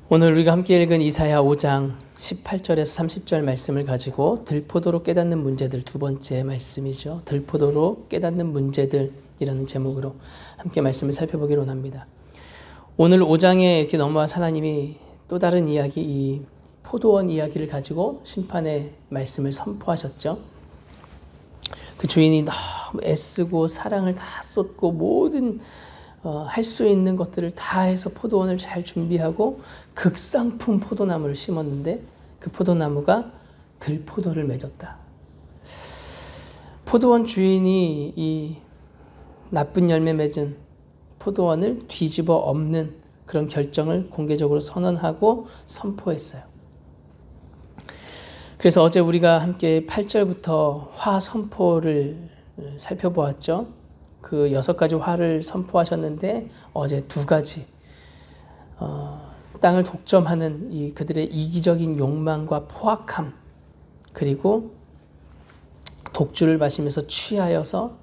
오늘 우리가 함께 읽은 이사야 5장 18절에서 30절 말씀을 가지고 들포도로 깨닫는 문제들 두 번째 말씀이죠. 들포도로 깨닫는 문제들이라는 제목으로 함께 말씀을 살펴보기로 합니다. 오늘 5장에 이렇게 넘어와서 하나님이 또 다른 이야기, 이 포도원 이야기를 가지고 심판의 말씀을 선포하셨죠. 그 주인이 너무 애쓰고 사랑을 다 쏟고 모든 할 수 있는 것들을 다 해서 포도원을 잘 준비하고 극상품 포도나무를 심었는데 그 포도나무가 들포도를 맺었다. 포도원 주인이 이 나쁜 열매 맺은 포도원을 뒤집어 엎는 그런 결정을 공개적으로 선언하고 선포했어요. 그래서 어제 우리가 함께 8절부터 화 선포를 살펴보았죠. 그 6가지 화를 선포하셨는데 어제 2가지 땅을 독점하는 이 그들의 이기적인 욕망과 포악함, 그리고 독주를 마시면서 취하여서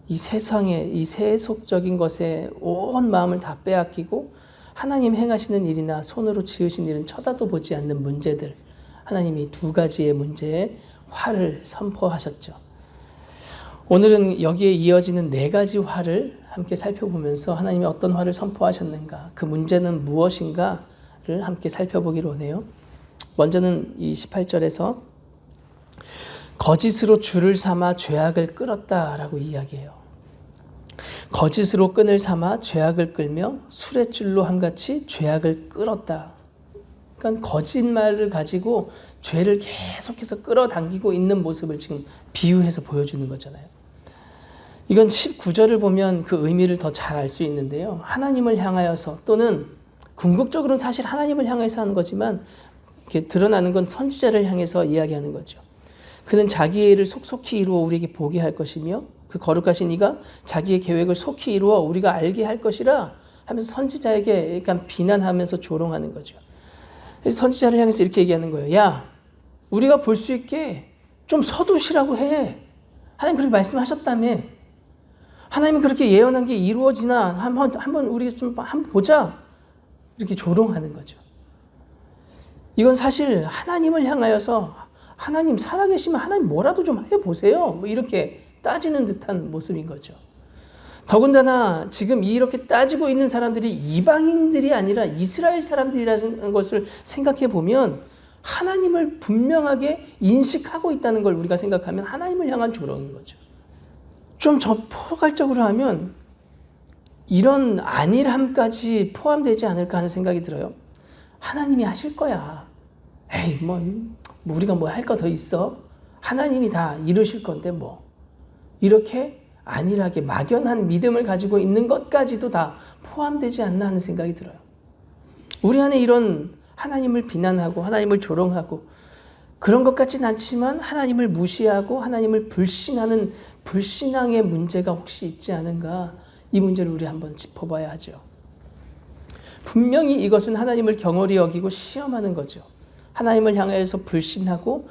이 세상에 이 세속적인 것에 온 마음을 다 빼앗기고 하나님 행하시는 일이나 손으로 지으신 일은 쳐다도 보지 않는 문제들, 하나님이 2가지의 문제에 화를 선포하셨죠. 오늘은 여기에 이어지는 4가지 화를 함께 살펴보면서 하나님이 어떤 화를 선포하셨는가, 그 문제는 무엇인가를 함께 살펴보기로 하네요. 먼저는 이 18절에서 거짓으로 줄을 삼아 죄악을 끌었다라고 이야기해요. 거짓으로 끈을 삼아 죄악을 끌며 수레줄로 함같이 죄악을 끌었다. 그러니까 거짓말을 가지고 죄를 계속해서 끌어당기고 있는 모습을 지금 비유해서 보여주는 거잖아요. 이건 19절을 보면 그 의미를 더 잘 알 수 있는데요. 하나님을 향하여서, 또는 궁극적으로는 사실 하나님을 향해서 하는 거지만 이렇게 드러나는 건 선지자를 향해서 이야기하는 거죠. 그는 자기의 일을 속속히 이루어 우리에게 보게 할 것이며 그 거룩하신 이가 자기의 계획을 속히 이루어 우리가 알게 할 것이라 하면서 선지자에게 약간 비난하면서 조롱하는 거죠. 그래서 선지자를 향해서 이렇게 얘기하는 거예요. 야, 우리가 볼 수 있게 좀 서두시라고 해. 하나님 그렇게 말씀하셨다며. 하나님이 그렇게 예언한 게 이루어지나 한번 우리가 좀 한번 보자. 이렇게 조롱하는 거죠. 이건 사실 하나님을 향하여서 하나님 살아계시면 하나님 뭐라도 좀 해보세요. 뭐 이렇게 따지는 듯한 모습인 거죠. 더군다나 지금 이렇게 따지고 있는 사람들이 이방인들이 아니라 이스라엘 사람들이라는 것을 생각해 보면 하나님을 분명하게 인식하고 있다는 걸 우리가 생각하면 하나님을 향한 조롱인 거죠. 좀 더 포괄적으로 하면 이런 안일함까지 포함되지 않을까 하는 생각이 들어요. 하나님이 하실 거야. 에이, 뭐 우리가 뭐 할 거 더 있어? 하나님이 다 이루실 건데 뭐. 이렇게 안일하게 막연한 믿음을 가지고 있는 것까지도 다 포함되지 않나 하는 생각이 들어요. 우리 안에 이런 하나님을 비난하고 하나님을 조롱하고 그런 것 같진 않지만 하나님을 무시하고 하나님을 불신하는 불신앙의 문제가 혹시 있지 않은가, 이 문제를 우리 한번 짚어봐야 하죠. 분명히 이것은 하나님을 경홀히 여기고 시험하는 거죠. 하나님을 향해서 불신하고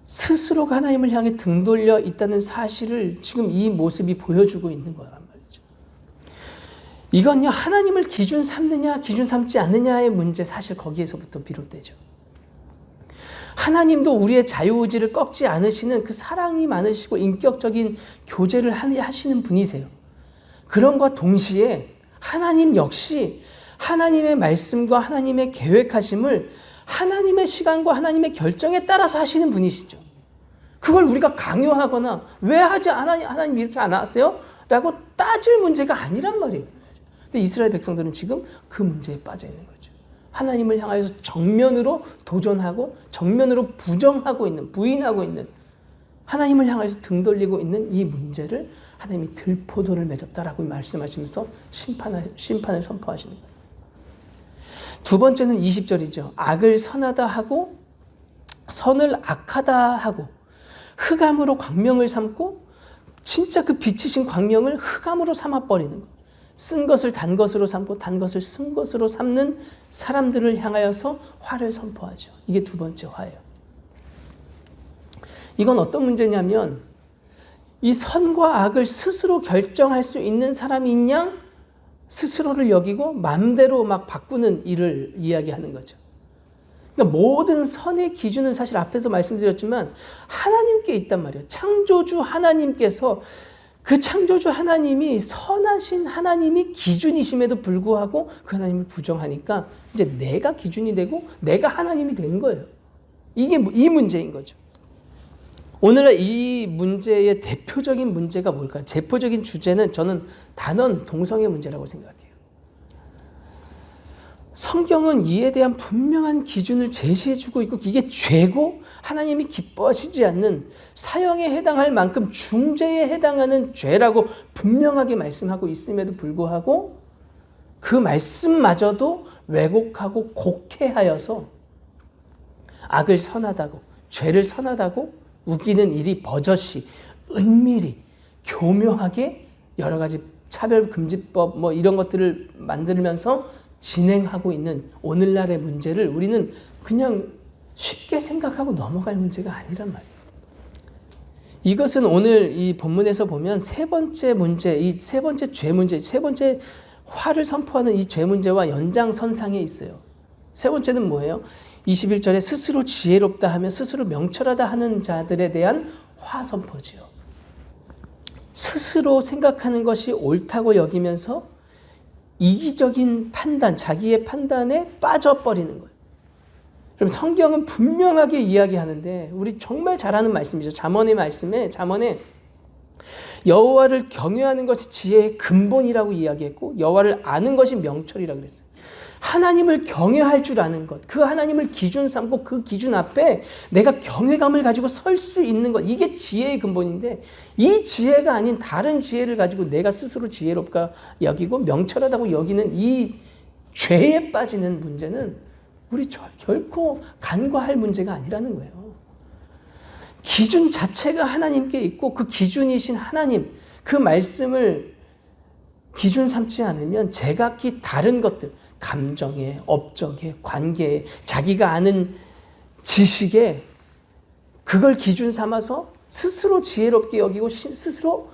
스스로가 하나님을 향해 등 돌려 있다는 사실을 지금 이 모습이 보여주고 있는 거란 말이죠. 이건요, 하나님을 기준 삼느냐 기준 삼지 않느냐의 문제, 사실 거기에서부터 비롯되죠. 하나님도 우리의 자유의지를 꺾지 않으시는 그 사랑이 많으시고 인격적인 교제를 하시는 분이세요. 그런과 동시에 하나님 역시 하나님의 말씀과 하나님의 계획하심을 하나님의 시간과 하나님의 결정에 따라서 하시는 분이시죠. 그걸 우리가 강요하거나 왜 하지 하나님 이렇게 안 하세요? 라고 따질 문제가 아니란 말이에요. 근데 이스라엘 백성들은 지금 그 문제에 빠져 있는 거죠. 하나님을 향하여서 정면으로 도전하고 정면으로 부인하고 있는, 하나님을 향해서 등 돌리고 있는 이 문제를 하나님이 들포도를 맺었다라고 말씀하시면서 심판을 선포하시는 거예요. 두 번째는 20절이죠. 악을 선하다 하고 선을 악하다 하고 흑암으로 광명을 삼고, 진짜 그 빛이신 광명을 흑암으로 삼아버리는 거예요. 쓴 것을 단 것으로 삼고 단 것을 쓴 것으로 삼는 사람들을 향하여서 화를 선포하죠. 이게 두 번째 화예요. 이건 어떤 문제냐면 이 선과 악을 스스로 결정할 수 있는 사람이 있냐, 스스로를 여기고 마음대로 막 바꾸는 일을 이야기하는 거죠. 그러니까 모든 선의 기준은 사실 앞에서 말씀드렸지만 하나님께 있단 말이에요. 창조주 하나님께서, 그 창조주 하나님이 선하신 하나님이 기준이심에도 불구하고 그 하나님을 부정하니까 이제 내가 기준이 되고 내가 하나님이 된 거예요. 이게 이 문제인 거죠. 오늘날 이 문제의 대표적인 문제가 뭘까요? 대표적인 주제는 저는 단언 동성애 문제라고 생각해요. 성경은 이에 대한 분명한 기준을 제시해주고 있고 이게 죄고 하나님이 기뻐하시지 않는 사형에 해당할 만큼 중죄에 해당하는 죄라고 분명하게 말씀하고 있음에도 불구하고 그 말씀마저도 왜곡하고 곡해하여서 악을 선하다고, 죄를 선하다고 우기는 일이 버젓이, 은밀히, 교묘하게 여러 가지 차별금지법 뭐 이런 것들을 만들면서 진행하고 있는 오늘날의 문제를 우리는 그냥 쉽게 생각하고 넘어갈 문제가 아니란 말이에요. 이것은 오늘 이 본문에서 보면 세 번째 문제, 이 세 번째 죄 문제, 세 번째 화를 선포하는 이 죄 문제와 연장선상에 있어요. 세 번째는 뭐예요? 21절에 스스로 지혜롭다 하며 스스로 명철하다 하는 자들에 대한 화 선포지요. 스스로 생각하는 것이 옳다고 여기면서 이기적인 판단, 자기의 판단에 빠져버리는 거예요. 그럼 성경은 분명하게 이야기하는데 우리 정말 잘 아는 말씀이죠. 잠언의 말씀에 여호와를 경외하는 것이 지혜의 근본이라고 이야기했고 여호와를 아는 것이 명철이라고 그랬어요. 하나님을 경외할 줄 아는 것, 그 하나님을 기준 삼고 그 기준 앞에 내가 경외감을 가지고 설 수 있는 것, 이게 지혜의 근본인데 이 지혜가 아닌 다른 지혜를 가지고 내가 스스로 지혜롭게 여기고 명철하다고 여기는 이 죄에 빠지는 문제는 우리 결코 간과할 문제가 아니라는 거예요. 기준 자체가 하나님께 있고 그 기준이신 하나님, 그 말씀을 기준 삼지 않으면 제각기 다른 것들, 감정에, 업적에, 관계에, 자기가 아는 지식에 그걸 기준 삼아서 스스로 지혜롭게 여기고 스스로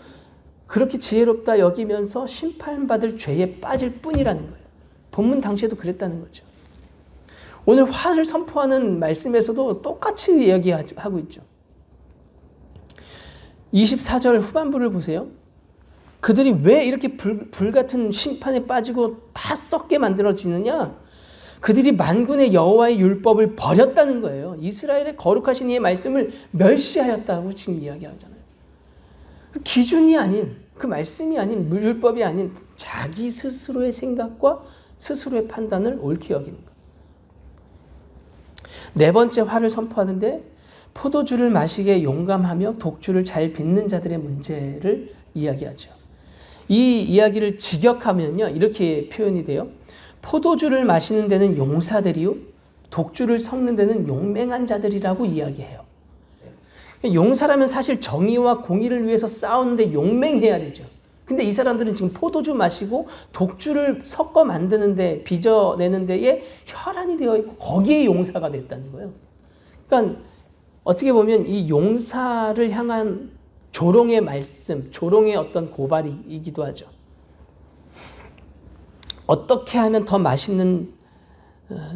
그렇게 지혜롭다 여기면서 심판받을 죄에 빠질 뿐이라는 거예요. 본문 당시에도 그랬다는 거죠. 오늘 화를 선포하는 말씀에서도 똑같이 이야기하고 있죠. 24절 후반부를 보세요. 그들이 왜 이렇게 불같은 심판에 빠지고 다 썩게 만들어지느냐? 그들이 만군의 여호와의 율법을 버렸다는 거예요. 이스라엘의 거룩하신 이의 말씀을 멸시하였다고 지금 이야기하잖아요. 그 기준이 아닌, 그 말씀이 아닌, 율법이 아닌 자기 스스로의 생각과 스스로의 판단을 옳게 여기는 거예요. 네 번째 화를 선포하는데 포도주를 마시기에 용감하며 독주를 잘 빚는 자들의 문제를 이야기하죠. 이 이야기를 직역하면요 이렇게 표현이 돼요. 포도주를 마시는 데는 용사들이요 독주를 섞는 데는 용맹한 자들이라고 이야기해요. 용사라면 사실 정의와 공의를 위해서 싸우는데 용맹해야 되죠. 근데 이 사람들은 지금 포도주 마시고 독주를 섞어 만드는데 빚어내는 데에 혈안이 되어 있고 거기에 용사가 됐다는 거예요. 그러니까 어떻게 보면 이 용사를 향한 조롱의 말씀, 조롱의 어떤 고발이기도 하죠. 어떻게 하면 더 맛있는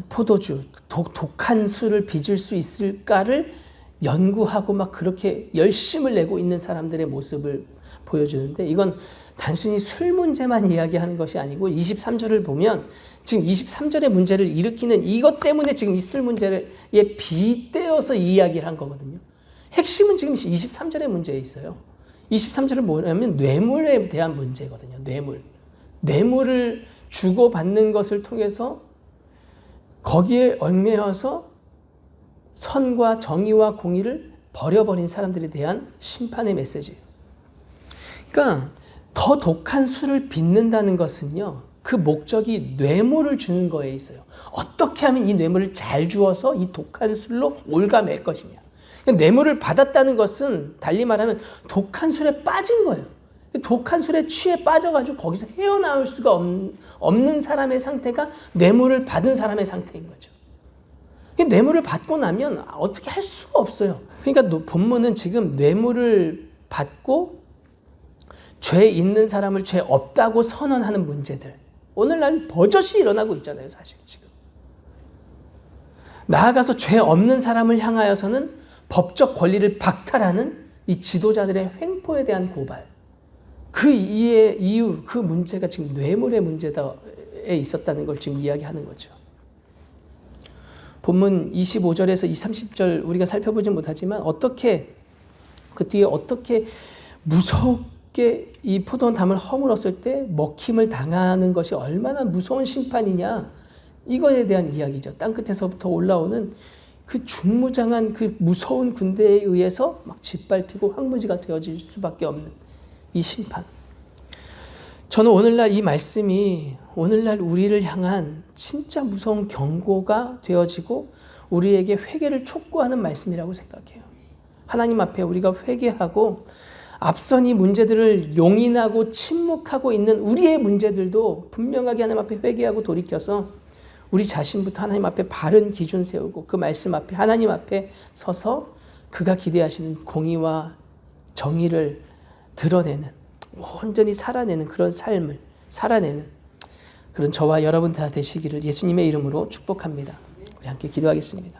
포도주, 독한 술을 빚을 수 있을까를 연구하고 막 그렇게 열심을 내고 있는 사람들의 모습을 보여주는데 이건 단순히 술 문제만 이야기하는 것이 아니고 23절을 보면 지금 23절의 문제를 일으키는 이것 때문에 지금 이 술 문제에 빗대어서 이야기를 한 거거든요. 핵심은 지금 23절의 문제에 있어요. 23절은 뭐냐면 뇌물에 대한 문제거든요. 뇌물을 주고받는 것을 통해서 거기에 얽매여서 선과 정의와 공의를 버려버린 사람들에 대한 심판의 메시지예요. 그러니까 더 독한 술을 빚는다는 것은요. 그 목적이 뇌물을 주는 거에 있어요. 어떻게 하면 이 뇌물을 잘 주어서 이 독한 술로 올가맬 것이냐. 뇌물을 받았다는 것은 달리 말하면 독한 술에 빠진 거예요. 독한 술에 취해 빠져가지고 거기서 헤어나올 수가 없는 사람의 상태가 뇌물을 받은 사람의 상태인 거죠. 뇌물을 받고 나면 어떻게 할 수가 없어요. 그러니까 본문은 지금 뇌물을 받고 죄 있는 사람을 죄 없다고 선언하는 문제들, 오늘날 버젓이 일어나고 있잖아요, 사실 지금. 나아가서 죄 없는 사람을 향하여서는 법적 권리를 박탈하는 이 지도자들의 횡포에 대한 고발. 그 이유, 그 문제가 지금 뇌물의 문제에 있었다는 걸 지금 이야기하는 거죠. 본문 25절에서 30절 우리가 살펴보지 못하지만 그 뒤에 어떻게 무섭게 이 포도원담을 허물었을 때 먹힘을 당하는 것이 얼마나 무서운 심판이냐, 이거에 대한 이야기죠. 땅끝에서부터 올라오는 그 중무장한 그 무서운 군대에 의해서 막 짓밟히고 황무지가 되어질 수밖에 없는 이 심판. 저는 오늘날 이 말씀이 오늘날 우리를 향한 진짜 무서운 경고가 되어지고 우리에게 회개를 촉구하는 말씀이라고 생각해요. 하나님 앞에 우리가 회개하고 앞선 이 문제들을 용인하고 침묵하고 있는 우리의 문제들도 분명하게 하나님 앞에 회개하고 돌이켜서 우리 자신부터 하나님 앞에 바른 기준 세우고 그 말씀 앞에 하나님 앞에 서서 그가 기대하시는 공의와 정의를 드러내는, 온전히 살아내는 그런 삶을 살아내는 그런 저와 여러분 다 되시기를 예수님의 이름으로 축복합니다. 우리 함께 기도하겠습니다.